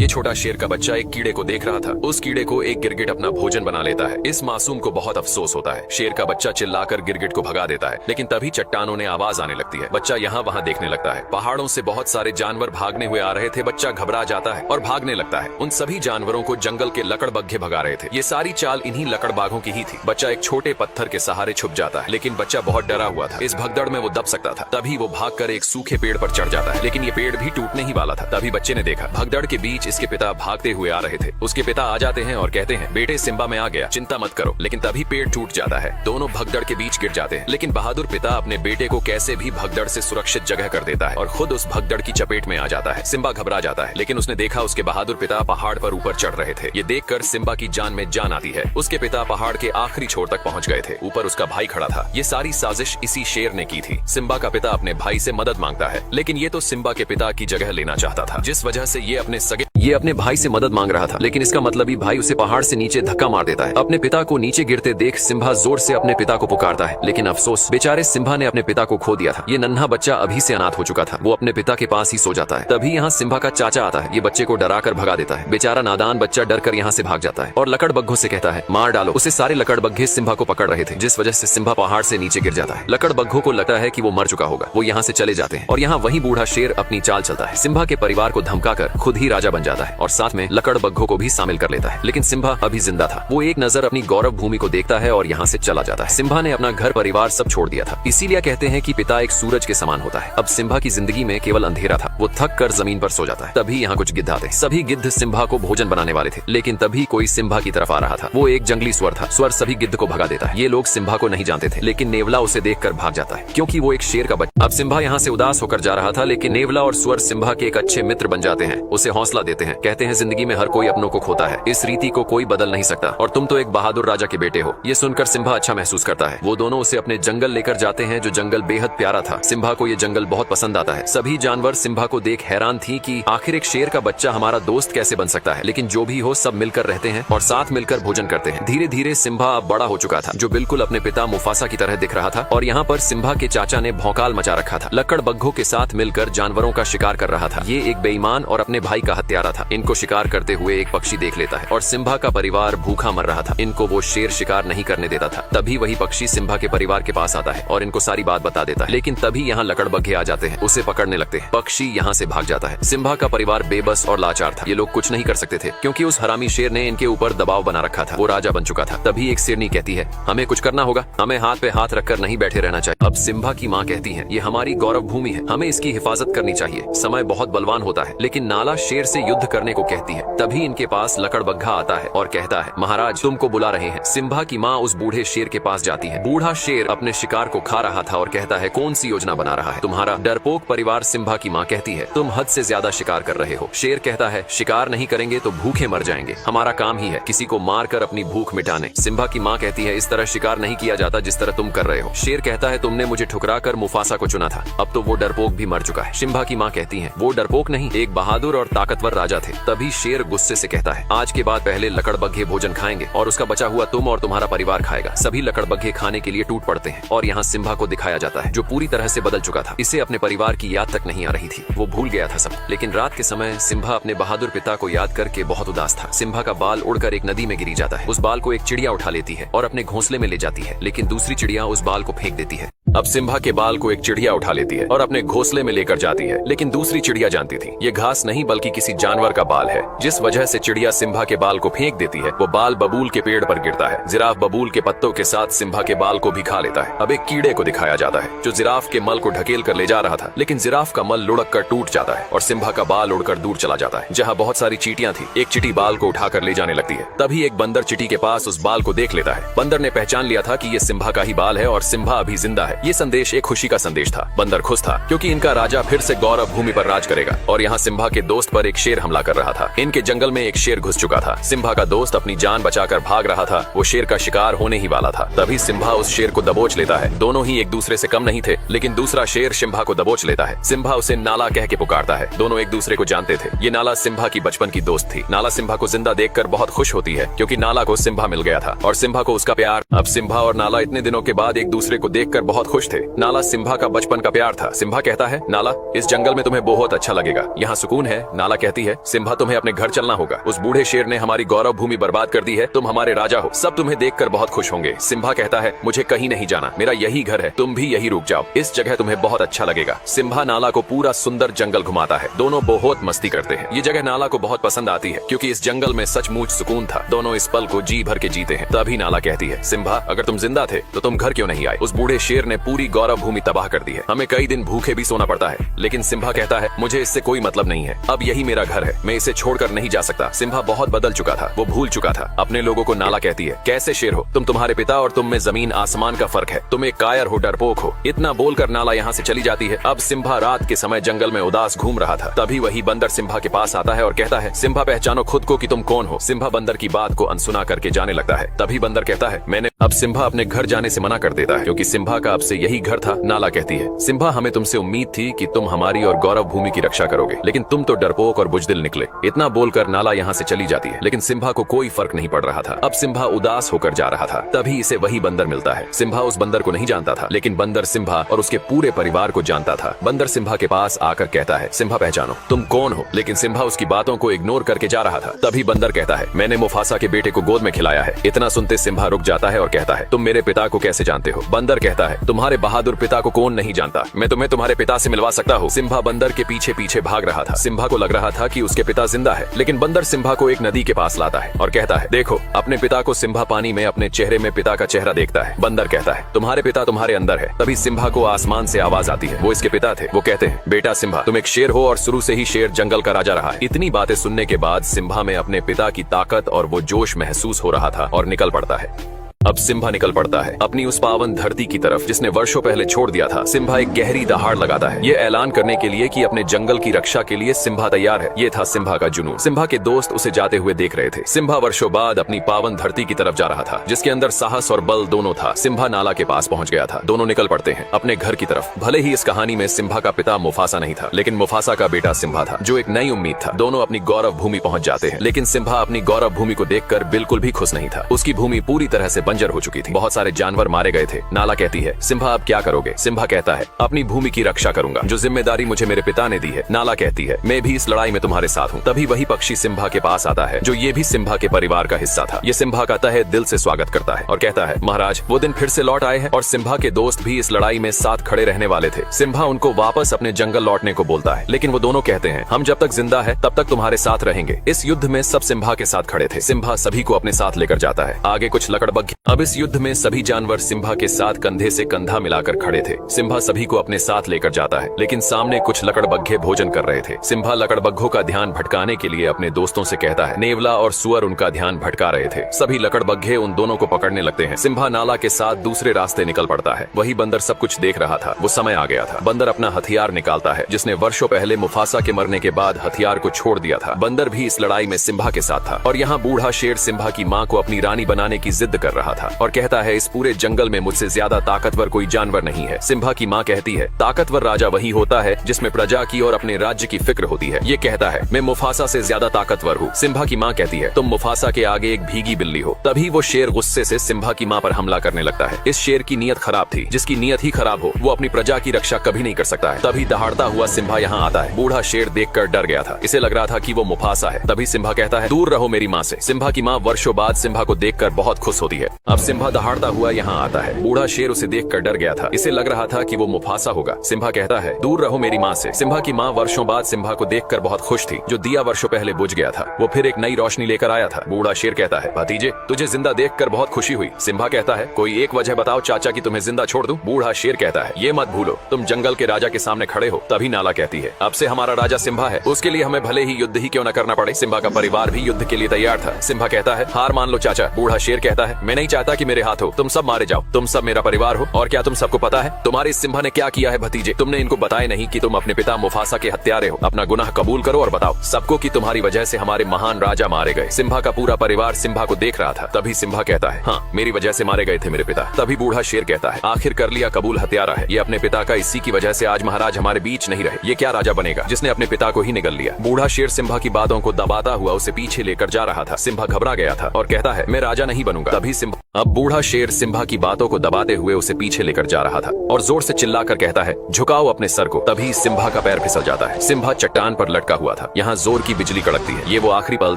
ये छोटा शेर का बच्चा एक कीड़े को देख रहा था। उस कीड़े को एक गिरगिट अपना भोजन बना लेता है। इस मासूम को बहुत अफसोस होता है। शेर का बच्चा चिल्लाकर गिरगिट को भगा देता है, लेकिन तभी चट्टानों ने आवाज आने लगती है। बच्चा यहाँ वहाँ देखने लगता है। पहाड़ों से बहुत सारे जानवर भागने हुए आ रहे थे। बच्चा घबरा जाता है और भागने लगता है। उन सभी जानवरों को जंगल के लकड़बग्घे भगा रहे थे। ये सारी चाल इन्हीं लकड़बाघों की ही थी। बच्चा एक छोटे पत्थर के सहारे छुप जाता है, लेकिन बच्चा बहुत डरा हुआ था। इस भगदड़ में वो दब सकता था। तभी वो भागकर एक सूखे पेड़ पर चढ़ जाता है, लेकिन ये पेड़ भी टूटने ही वाला था। तभी बच्चे ने देखा भगदड़ के बीच इसके पिता भागते हुए आ रहे थे। उसके पिता आ जाते हैं और कहते हैं, बेटे सिम्बा मैं आ गया, चिंता मत करो। लेकिन तभी पेड़ टूट जाता है। दोनों भगदड़ के बीच गिर जाते हैं, लेकिन बहादुर पिता अपने बेटे को कैसे भी भगदड़ से सुरक्षित जगह कर देता है और खुद उस भगदड़ की चपेट में आ जाता है। सिम्बा घबरा जाता है, लेकिन उसने देखा उसके बहादुर पिता पहाड़ पर ऊपर चढ़ रहे थे। ये देखकर सिम्बा की जान में जान आती है। उसके पिता पहाड़ के आखिरी छोर तक पहुंच गए थे। ऊपर उसका भाई खड़ा था। ये सारी साजिश इसी शेर ने की थी। सिम्बा का पिता अपने भाई से मदद मांगता है, लेकिन ये तो सिम्बा के पिता की जगह लेना चाहता था, जिस वजह से ये अपने भाई से मदद मांग रहा था। लेकिन इसका मतलब ही भाई उसे पहाड़ से नीचे धक्का मार देता है। अपने पिता को नीचे गिरते देख सिम्बा जोर से अपने पिता को पुकारता है, लेकिन अफसोस, बेचारे सिम्बा ने अपने पिता को खो दिया था। ये नन्हा बच्चा अभी से अनाथ हो चुका था। वो अपने पिता के पास ही सो जाता है। तभी यहाँ सिम्बा का चाचा आता है। ये बच्चे को डरा कर भगा देता है। बेचारा नादान बच्चा डर कर यहाँ से भाग जाता है और लकड़बग्घों से कहता है, मार डालो उसे। सारे लकड़बग्घे सिम्बा को पकड़ रहे थे, जिस वजह से सिम्बा पहाड़ से नीचे गिर जाता है। लकड़बग्घों को लगता है कि वो मर चुका होगा। वो यहाँ से चले जाते हैं और यहाँ वही बूढ़ा शेर अपनी चाल चलता है। सिम्बा के परिवार को धमकाकर खुद ही राजा बन जाता है और साथ में लकड़बग्घों को भी शामिल कर लेता है। लेकिन सिम्बा अभी जिंदा था। वो एक नजर अपनी गौरव भूमि को देखता है और यहाँ से चला जाता है। सिम्बा ने अपना घर परिवार सब छोड़ दिया था। इसीलिए कहते हैं कि पिता एक सूरज के समान होता है। अब सिम्बा की जिंदगी में केवल अंधेरा था। वो थक कर जमीन पर सो जाता है। तभी यहाँ कुछ गिद्ध आते हैं। सभी गिद्ध सिम्बा को भोजन बनाने वाले थे, लेकिन तभी कोई सिम्बा की तरफ आ रहा था। वो एक जंगली स्वर था। स्वर सभी गिद्ध को भगा देता है। ये लोग सिम्बा को नहीं जानते थे, लेकिन नेवला उसे देखकर भाग जाता है, क्योंकि वो एक शेर का बच्चा। अब सिम्बा यहाँ से उदास होकर जा रहा था, लेकिन नेवला और स्वर सिम्बा के एक अच्छे मित्र बन जाते हैं। उसे हौसला देते हैं। कहते हैं, जिंदगी में हर कोई अपनों को खोता है। इस रीति को कोई बदल नहीं सकता और तुम तो एक बहादुर राजा के बेटे हो। ये सुनकर सिम्बा अच्छा महसूस करता है। वो दोनों उसे अपने जंगल लेकर जाते हैं, जो जंगल बेहद प्यारा था। सिम्बा को ये जंगल बहुत पसंद आता है। सभी जानवर सिम्बा को देख हैरान थी कि आखिर एक शेर का बच्चा हमारा दोस्त कैसे बन सकता है। लेकिन जो भी हो, सब मिलकर रहते हैं और साथ मिलकर भोजन करते हैं। धीरे धीरे सिम्बा अब बड़ा हो चुका था, जो बिल्कुल अपने पिता मुफासा की तरह दिख रहा था। और यहाँ पर सिम्बा के चाचा ने भौकाल मचा रखा था। लकड़बग्घों के साथ मिलकर जानवरों का शिकार कर रहा था। ये एक बेईमान और अपने भाई का हत्यारा था। इनको शिकार करते हुए एक पक्षी देख लेता है और सिम्बा का परिवार भूखा मर रहा था। इनको वो शेर शिकार नहीं करने देता था। तभी वही पक्षी सिम्बा के परिवार के पास आता है और इनको सारी बात बता देता है। लेकिन तभी यहाँ लकड़बग्घे आ जाते हैं, उसे पकड़ने लगते हैं। पक्षी यहाँ से भाग जाता है। सिम्बा का परिवार बेबस और लाचार था। ये लोग कुछ नहीं कर सकते थे, क्योंकि उस हरामी शेर ने इनके ऊपर दबाव बना रखा था। वो राजा बन चुका था। तभी एक शेरनी कहती है, हमें कुछ करना होगा। हमें हाथ पे हाथ रखकर नहीं बैठे रहना चाहिए। अब सिम्बा की माँ कहती है, ये हमारी गौरव भूमि है, हमें इसकी हिफाजत करनी चाहिए। समय बहुत बलवान होता है। लेकिन नाला शेर से युद्ध करने को कहती है। तभी इनके पास लकड़बग्घा आता है और कहता है, महाराज तुमको बुला रहे हैं। सिम्बा की माँ उस बूढ़े शेर के पास जाती है। बूढ़ा शेर अपने शिकार को खा रहा था और कहता है, कौन सी योजना बना रहा है तुम्हारा डरपोक परिवार। सिम्बा की माँ कहती है, तुम हद से ज्यादा शिकार कर रहे हो। शेर कहता है, शिकार नहीं करेंगे तो भूखे मर जाएंगे। हमारा काम ही है किसी को मार कर अपनी भूख मिटाने। सिम्बा की माँ कहती है, इस तरह शिकार नहीं किया जाता जिस तरह तुम कर रहे हो। शेर कहता है, तुमने मुझे ठुकरा कर मुफासा को चुना था, अब तो वो डरपोक भी मर चुका है। सिम्बा की माँ कहती है, वो डरपोक नहीं, एक बहादुर और ताकतवर राजा थे। तभी शेर गुस्से से कहता है, आज के बाद पहले लकड़बग्घे भोजन खाएंगे और उसका बचा हुआ तुम और तुम्हारा परिवार खाएगा। सभी लकड़बग्घे खाने के लिए टूट पड़ते हैं और यहाँ सिम्बा को दिखाया जाता है, जो पूरी तरह से बदल चुका था। इसे अपने परिवार की याद तक नहीं आ रही थी। वो भूल गया था सब। लेकिन रात के समय सिम्बा अपने बहादुर पिता को याद करके बहुत उदास था। सिम्बा का बाल उड़कर एक नदी में गिरी जाता है। उस बाल को एक चिड़िया उठा लेती है और अपने घोंसले में ले जाती है, लेकिन दूसरी चिड़िया उस बाल को फेंक देती है। अब सिम्बा के बाल को एक चिड़िया उठा लेती है और अपने घोंसले में लेकर जाती है, लेकिन दूसरी चिड़िया जानती थी ये घास नहीं बल्कि किसी जानवर का बाल है, जिस वजह से चिड़िया सिम्बा के बाल को फेंक देती है। वो बाल बबूल के पेड़ पर गिरता है। जिराफ बबूल के पत्तों के साथ सिम्बा के बाल को भी खा लेता है। अब एक कीड़े को दिखाया जाता है, जो जिराफ के मल को ढकेल कर ले जा रहा था, लेकिन जिराफ का मल लुढ़क कर टूट जाता है और सिम्बा का बाल उड़कर दूर चला जाता है, जहाँ बहुत सारी चींटियां थी। एक चींटी बाल को उठाकर ले जाने लगती है। तभी एक बंदर चींटी के पास उस बाल को देख लेता है। बंदर ने पहचान लिया था कि ये सिम्बा का ही बाल है और सिम्बा अभी जिंदा है। ये संदेश एक खुशी का संदेश था। बंदर खुश था, क्योंकि इनका राजा फिर से गौरव भूमि पर राज करेगा। और यहाँ सिम्बा के दोस्त पर एक शेर हमला कर रहा था। इनके जंगल में एक शेर घुस चुका था। सिम्बा का दोस्त अपनी जान बचाकर भाग रहा था। वो शेर का शिकार होने ही वाला था। तभी सिम्बा उस शेर को दबोच लेता है। दोनों ही एक दूसरे से कम नहीं थे, लेकिन दूसरा शेर सिम्बा को दबोच लेता है। सिम्बा उसे नाला कह के पुकारता है। दोनों एक दूसरे को जानते थे। ये नाला सिम्बा की बचपन की दोस्त थी। नाला सिम्बा को जिंदा देखकर बहुत खुश होती है, क्योंकि नाला को सिम्बा मिल गया था और सिम्बा को उसका प्यार। अब सिम्बा और नाला इतने दिनों के बाद एक दूसरे को देखकर बहुत खुश थे। नाला सिम्बा का बचपन का प्यार था। सिम्बा कहता है, नाला, इस जंगल में तुम्हें बहुत अच्छा लगेगा, यहाँ सुकून है। नाला कहती है, सिम्बा, तुम्हें अपने घर चलना होगा। उस बूढ़े शेर ने हमारी गौरव भूमि बर्बाद कर दी है। तुम हमारे राजा हो, सब तुम्हें देखकर बहुत खुश होंगे। सिम्बा कहता है, मुझे कहीं नहीं जाना, मेरा यही घर है, तुम भी यही रुक जाओ, इस जगह तुम्हें बहुत अच्छा लगेगा। सिम्बा नाला को पूरा सुंदर जंगल घुमाता है। दोनों बहुत मस्ती करते हैं। ये जगह नाला को बहुत पसंद आती है क्योंकि इस जंगल में सचमुच सुकून था। दोनों इस पल को जी भर के जीते हैं। तभी नाला कहती है, सिम्बा, अगर तुम जिंदा थे तो तुम घर क्यों नहीं आए? उस बूढ़े शेर ने पूरी गौरव भूमि तबाह कर दी है। हमें कई दिन भूखे भी सोना पड़ता है। लेकिन सिम्बा कहता है, मुझे इससे कोई मतलब नहीं है, अब यही मेरा घर है, मैं इसे छोड़कर नहीं जा सकता। सिम्बा बहुत बदल चुका था, वो भूल चुका था अपने लोगों को। नाला कहती है, कैसे शेर हो तुम? तुम्हारे पिता और तुम में जमीन आसमान का फर्क है। तुम एक कायर हो, डरपोक हो। इतना बोलकर नाला यहाँ से चली जाती है। अब सिम्बा रात के समय जंगल में उदास घूम रहा था। तभी वही बंदर सिम्बा के पास आता है और कहता है, सिम्बा, पहचानो खुद को कि तुम कौन हो। सिम्बा बंदर की बात को अनसुना करके जाने लगता है। तभी बंदर कहता है, मैंने अब सिम्बा अपने घर जाने से मना कर देता है क्योंकि सिम्बा का अब से यही घर था। नाला कहती है, सिम्बा, हमें तुमसे उम्मीद थी कि तुम हमारी और गौरव भूमि की रक्षा करोगे, लेकिन तुम तो डरपोक और बुजदिल निकले। इतना बोलकर नाला यहाँ से चली जाती है। लेकिन सिम्बा को कोई फर्क नहीं पड़ रहा था। अब सिम्बा उदास होकर जा रहा था। तभी इसे वही बंदर मिलता है। सिम्बा उस बंदर को नहीं जानता था, लेकिन बंदर सिम्बा और उसके पूरे परिवार को जानता था। बंदर सिम्बा के पास आकर कहता है, सिम्बा, पहचानो तुम कौन हो। लेकिन सिम्बा उसकी बातों को इग्नोर करके जा रहा था। तभी बंदर कहता है, मैंने मुफासा के बेटे को गोद में खिलाया है। इतना सुनते सिम्बा रुक जाता है और कहता है, तुम मेरे पिता को कैसे जानते हो? बंदर कहता है, तुम्हारे बहादुर पिता को कौन नहीं जानता, मैं तुम्हें तुम्हारे पिता से मिलवा सकता हूँ। सिम्बा बंदर के पीछे पीछे भाग रहा था। सिम्बा को लग रहा था कि उसके पिता जिंदा है, लेकिन बंदर सिम्बा को एक नदी के पास लाता है और कहता है, देखो अपने पिता को। सिम्बा पानी में अपने चेहरे में पिता का चेहरा देखता है। बंदर कहता है, तुम्हारे पिता तुम्हारे अंदर है। तभी सिम्बा को आसमान से आवाज आती है। वो इसके पिता थे। वो कहते हैं, बेटा सिम्बा, तुम एक शेर हो और शुरू से ही शेर जंगल का राजा रहा है। इतनी बातें सुनने के बाद सिम्बा में अपने पिता की ताकत और वो जोश महसूस हो रहा था और निकल पड़ता है। अब सिम्बा निकल पड़ता है अपनी उस पावन धरती की तरफ जिसने वर्षों पहले छोड़ दिया था। सिम्बा एक गहरी दहाड़ लगाता है, ये ऐलान करने के लिए कि अपने जंगल की रक्षा के लिए सिम्बा तैयार है। ये था सिम्बा का जुनून। सिम्बा के दोस्त उसे जाते हुए देख रहे थे। सिम्बा वर्षों बाद अपनी पावन धरती की तरफ जा रहा था, जिसके अंदर साहस और बल दोनों था। सिम्बा नाला के पास पहुंच गया था। दोनों निकल पड़ते हैं अपने घर की तरफ। भले ही इस कहानी में सिम्बा का पिता मुफासा नहीं था, लेकिन मुफासा का बेटा सिम्बा था, जो एक नई उम्मीद था। दोनों अपनी गौरव भूमि पहुंच जाते हैं, लेकिन सिम्बा अपनी गौरव भूमि को देखकर बिल्कुल भी खुश नहीं था। उसकी भूमि पूरी तरह से बंजर हो चुकी थी। बहुत सारे जानवर मारे गए थे। नाला कहती है, सिम्बा, अब क्या करोगे? सिम्बा कहता है, अपनी भूमि की रक्षा करूंगा, जो जिम्मेदारी मुझे मेरे पिता ने दी है। नाला कहती है, मैं भी इस लड़ाई में तुम्हारे साथ हूँ। तभी वही पक्षी सिम्बा के पास आता है, जो ये भी सिम्बा के परिवार का हिस्सा था। ये सिम्बा का तहे दिल से स्वागत करता है और कहता है, महाराज, वो दिन फिर से लौट आए हैं और सिम्बा के दोस्त भी इस लड़ाई में साथ खड़े रहने वाले थे। सिम्बा उनको वापस अपने जंगल लौटने को बोलता है, लेकिन वो दोनों कहते हैं, हम जब तक जिंदा है तब तक तुम्हारे साथ रहेंगे। इस युद्ध में सब सिम्बा के साथ खड़े थे। सिम्बा सभी को अपने साथ लेकर जाता है। आगे कुछ लकड़बग्घे। अब इस युद्ध में सभी जानवर सिम्बा के साथ कंधे से कंधा मिलाकर खड़े थे। सिम्बा सभी को अपने साथ लेकर जाता है, लेकिन सामने कुछ लकड़बग्घे भोजन कर रहे थे। सिम्बा लकड़बग्घों का ध्यान भटकाने के लिए अपने दोस्तों से कहता है। नेवला और सुअर उनका ध्यान भटका रहे थे। सभी लकड़बग्घे उन दोनों को पकड़ने लगते हैं। सिम्बा नाला के साथ दूसरे रास्ते निकल पड़ता है। वही बंदर सब कुछ देख रहा था। वो समय आ गया था। बंदर अपना हथियार निकालता है, जिसने वर्षों पहले मुफासा के मरने के बाद हथियार को छोड़ दिया था। बंदर भी इस लड़ाई में सिम्बा के साथ था और यहाँ बूढ़ा शेर सिम्बा की माँ को अपनी रानी बनाने की जिद कर रहा था और कहता है, इस पूरे जंगल में मुझसे ज्यादा ताकतवर कोई जानवर नहीं है। सिम्बा की माँ कहती है, ताकतवर राजा वही होता है जिसमें प्रजा की और अपने राज्य की फिक्र होती है। ये कहता है, मैं मुफासा से ज्यादा ताकतवर हूँ। सिम्बा की माँ कहती है, तुम मुफासा के आगे एक भीगी बिल्ली हो। तभी वो शेर गुस्से से सिम्बा की माँ पर हमला करने लगता है। इस शेर की नीयत खराब थी। जिसकी नीयत ही खराब हो, वो अपनी प्रजा की रक्षा कभी नहीं कर सकता है। तभी दहाड़ता हुआ सिम्बा यहाँ आता है। बूढ़ा शेर देखकर डर गया था। इसे लग रहा था कि वो मुफासा है। तभी सिम्बा कहता है, दूर रहो मेरी माँ से। सिम्बा की माँ वर्षों बाद सिम्बा को देखकर बहुत खुश होती है। अब सिम्बा दहाड़ता हुआ यहाँ आता है। बूढ़ा शेर उसे देखकर डर गया था। इसे लग रहा था कि वो मुफासा होगा। सिम्बा कहता है, दूर रहो मेरी माँ से। सिम्बा की माँ वर्षों बाद सिम्बा को देखकर बहुत खुश थी। जो दिया वर्षों पहले बुझ गया था, वो फिर एक नई रोशनी लेकर आया था। बूढ़ा शेर कहता है, भतीजे, तुझे जिंदा देखकर बहुत खुशी हुई। सिम्बा कहता है, कोई एक वजह बताओ चाचा की तुम्हें जिंदा छोड़ दूं। बूढ़ा शेर कहता है, ये मत भूलो, तुम जंगल के राजा के सामने खड़े हो। तभी नाला कहती है, अब से हमारा राजा सिम्बा है, उसके लिए हमें भले ही युद्ध ही क्यों न करना पड़े। सिम्बा का परिवार भी युद्ध के लिए तैयार था। सिम्बा कहता है, हार मान लो चाचा। बूढ़ा शेर कहता है, मैं नहीं चाहता कि मेरे हाथ हो, तुम सब मारे जाओ। तुम सब मेरा परिवार हो। और क्या तुम सबको पता है तुम्हारे इस सिम्बा ने क्या किया है भतीजे? तुमने इनको बताया नहीं कि तुम अपने पिता मुफासा के हत्यारे हो। अपना गुनाह कबूल करो और बताओ सबको कि तुम्हारी वजह से हमारे महान राजा मारे गए। सिम्बा का पूरा परिवार सिम्बा को देख रहा था। तभी सिम्बा कहता है, हाँ, मेरी वजह से मारे गए थे मेरे पिता। तभी बूढ़ा शेर कहता है, आखिर कर लिया कबूल, हत्यारा है ये अपने पिता का। इसी की वजह से आज महाराज हमारे बीच नहीं रहे। ये क्या राजा बनेगा जिसने अपने पिता को ही निगल लिया। बूढ़ा शेर सिम्बा की बातों को दबाता हुआ उसे पीछे लेकर जा रहा था। सिम्बा घबरा गया था और कहता है, मैं राजा नहीं बनूंगा। तभी सिम्बा अब बूढ़ा शेर सिम्बा की बातों को दबाते हुए उसे पीछे लेकर जा रहा था और जोर से चिल्लाकर कहता है, झुकाओ अपने सर को। तभी सिम्बा का पैर फिसल जाता है। सिम्बा चट्टान पर लटका हुआ था। यहाँ जोर की बिजली कड़कती है। ये वो आखिरी पल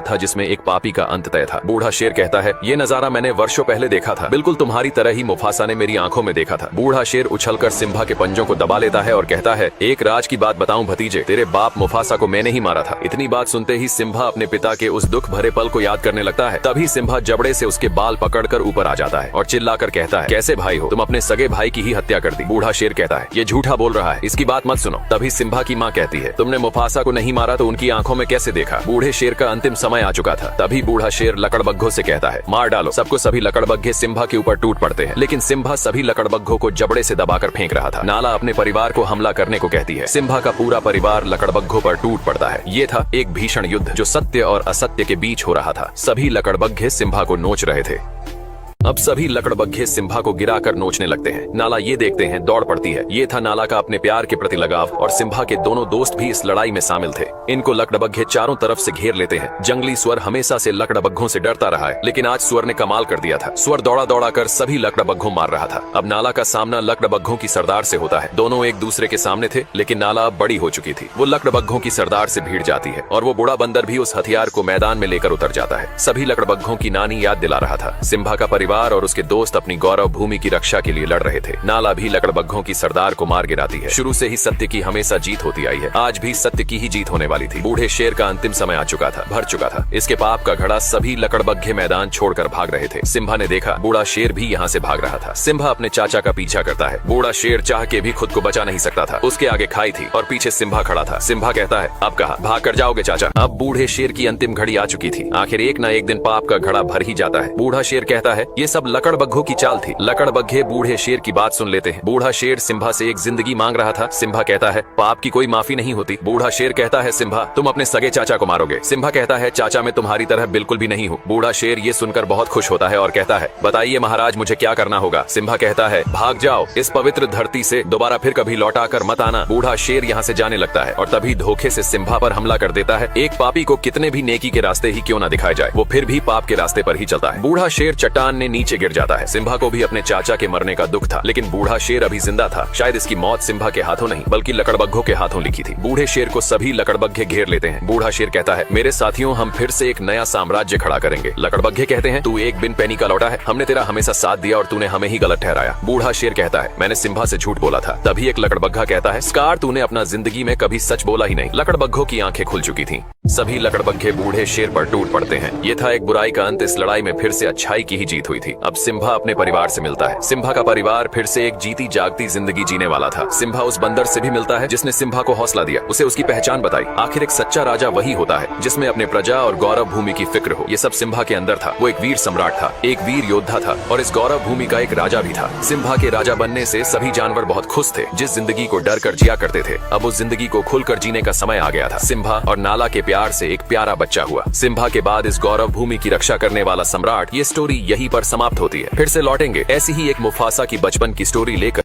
था जिसमें एक पापी का अंत तय था। बूढ़ा शेर कहता है, ये नजारा मैंने वर्षों पहले देखा था, बिल्कुल तुम्हारी तरह ही मुफासा ने मेरी आंखों में देखा था। बूढ़ा शेर उछलकर सिम्बा के पंजों को दबा लेता है और कहता है, एक राज की बात बताऊं भतीजे, तेरे बाप मुफासा को मैंने ही मारा था। इतनी बात सुनते ही सिम्बा अपने पिता के उस दुख भरे पल को याद करने लगता है। तभी सिम्बा जबड़े से उसके बाल पकड़कर ऊपर आ जाता है और चिल्लाकर कहता है, कैसे भाई हो तुम, अपने सगे भाई की ही हत्या कर दी। बूढ़ा शेर कहता है, ये झूठा बोल रहा है, इसकी बात मत सुनो। तभी सिम्बा की माँ कहती है, तुमने मुफासा को नहीं मारा तो उनकी आंखों में कैसे देखा। बूढ़े शेर का अंतिम समय आ चुका था। तभी बूढ़ा शेर लकड़बग्घों से कहता है, मार डालो सबको। सभी लकड़बग्घे सिम्बा के ऊपर टूट पड़ते हैं, लेकिन सिम्बा सभी लकड़बग्घों को जबड़े से दबाकर फेंक रहा था। नाला अपने परिवार को हमला करने को कहती है। सिम्बा का पूरा परिवार लकड़बग्घों पर टूट पड़ता है। ये था एक भीषण युद्ध जो सत्य और असत्य के बीच हो रहा था। सभी लकड़बग्घे सिम्बा को नोच रहे थे। अब सभी लकड़बग्घे सिम्बा को गिराकर नोचने लगते हैं। नाला ये देखते हैं, दौड़ पड़ती है। ये था नाला का अपने प्यार के प्रति लगाव, और सिम्बा के दोनों दोस्त भी इस लड़ाई में शामिल थे। इनको लकड़बग्घे चारों तरफ से घेर लेते हैं। जंगली स्वर हमेशा से लकड़बग्घों से डरता रहा है, लेकिन आज स्वर ने कमाल कर दिया था। स्वर दौड़ा दौड़ा कर सभी लकड़बग्घों मार रहा था। अब नाला का सामना लकड़बग्घों की सरदार से होता है। दोनों एक दूसरे के सामने थे, लेकिन नाला अब बड़ी हो चुकी थी। वो लकड़बग्घों की सरदार से भिड़ जाती है और वो बूढ़ा बंदर भी उस हथियार को मैदान में लेकर उतर जाता है। सभी लकड़बग्घों की नानी याद दिला रहा था। सिम्बा का परिवार और उसके दोस्त अपनी गौरव भूमि की रक्षा के लिए लड़ रहे थे। नाला भी लकड़बग्घों की सरदार को मार गिराती है। शुरू से ही सत्य की हमेशा जीत होती आई है। आज भी सत्य की ही जीत होने वाली थी। बूढ़े शेर का अंतिम समय आ चुका था, भर चुका था। इसके पाप का घड़ा सभी लकड़बग्घे मैदान छोड़कर भाग रहे थे। सिम्बा ने देखा बूढ़ा शेर भी यहाँ से भाग रहा था। सिम्बा अपने चाचा का पीछा करता है। बूढ़ा शेर चाह के भी खुद को बचा नहीं सकता था। उसके आगे खाई थी और पीछे सिम्बा खड़ा था। सिम्बा कहता है, अब कहा भाग कर जाओगे चाचा। अब बूढ़े शेर की अंतिम घड़ी आ चुकी थी। आखिर एक न एक दिन पाप का घड़ा भर ही जाता है। बूढ़ा शेर कहता है, ये सब लकड़बग्घों की चाल थी। लकड़बग्घे बूढ़े शेर की बात सुन लेते हैं। बूढ़ा शेर सिम्बा से एक जिंदगी मांग रहा था। सिम्बा कहता है, पाप की कोई माफी नहीं होती। बूढ़ा शेर कहता है, सिम्बा तुम अपने सगे चाचा को मारोगे। सिम्बा कहता है, चाचा मैं तुम्हारी तरह बिल्कुल भी नहीं हूँ। बूढ़ा शेर ये सुनकर बहुत खुश होता है और कहता है, बताइए महाराज मुझे क्या करना होगा। सिम्बा कहता है, भाग जाओ इस पवित्र धरती से, दोबारा फिर कभी लौटा कर मत आना। बूढ़ा शेर यहाँ से जाने लगता है और तभी धोखे से सिम्बा पर हमला कर देता है। एक पापी को कितने भी नेकी के रास्ते ही क्यों न दिखाए जाए, वो फिर भी पाप के रास्ते पर ही चलता है। बूढ़ा शेर चट्टान ने नीचे गिर जाता है। सिम्बा को भी अपने चाचा के मरने का दुख था, लेकिन बूढ़ा शेर अभी जिंदा था। शायद इसकी मौत सिम्बा के हाथों नहीं बल्कि लकड़बग्घों के हाथों लिखी थी। बूढ़े शेर को सभी लकड़बग्घे घेर लेते हैं। बूढ़ा शेर कहता है, मेरे साथियों हम फिर से एक नया साम्राज्य खड़ा करेंगे। लकड़बग्घे कहते हैं, तू एक बिन पैनी का लौटा है, हमने तेरा हमेशा साथ दिया और तूने हमें ही गलत ठहराया। बूढ़ा शेर कहता है, मैंने सिम्बा से झूठ बोला था। तभी एक लकड़बग्घा कहता है, स्कार तूने अपना जिंदगी में कभी सच बोला ही नहीं। लकड़बग्घों की आंखें खुल चुकी थी। सभी लकड़बग्घे बूढ़े शेर पर टूट पड़ते हैं। ये था एक बुराई का अंत। इस लड़ाई में फिर से अच्छाई की ही जीत हुई थी। अब सिम्बा अपने परिवार से मिलता है। सिम्बा का परिवार फिर से एक जीती जागती जिंदगी जीने वाला था। सिम्बा उस बंदर से भी मिलता है जिसने सिम्बा को हौसला दिया, उसे उसकी पहचान बताई। आखिर एक सच्चा राजा वही होता है जिसमें अपने प्रजा और गौरव भूमि की फिक्र हो। ये सब सिम्बा के अंदर था। वो एक वीर सम्राट था, एक वीर योद्धा था और इस गौरव भूमि का एक राजा भी था। सिम्बा के राजा बनने से सभी जानवर बहुत खुश थे। जिस जिंदगी को डर कर जिया करते थे, अब उस जिंदगी को खुलकर जीने का समय आ गया था। सिम्बा और नाला के प्यार से एक प्यारा बच्चा हुआ। सिम्बा के बाद इस गौरव भूमि की रक्षा करने वाला सम्राट। ये स्टोरी यहीं पर समाप्त होती है। फिर से लौटेंगे ऐसी ही एक मुफासा की बचपन की स्टोरी लेकर।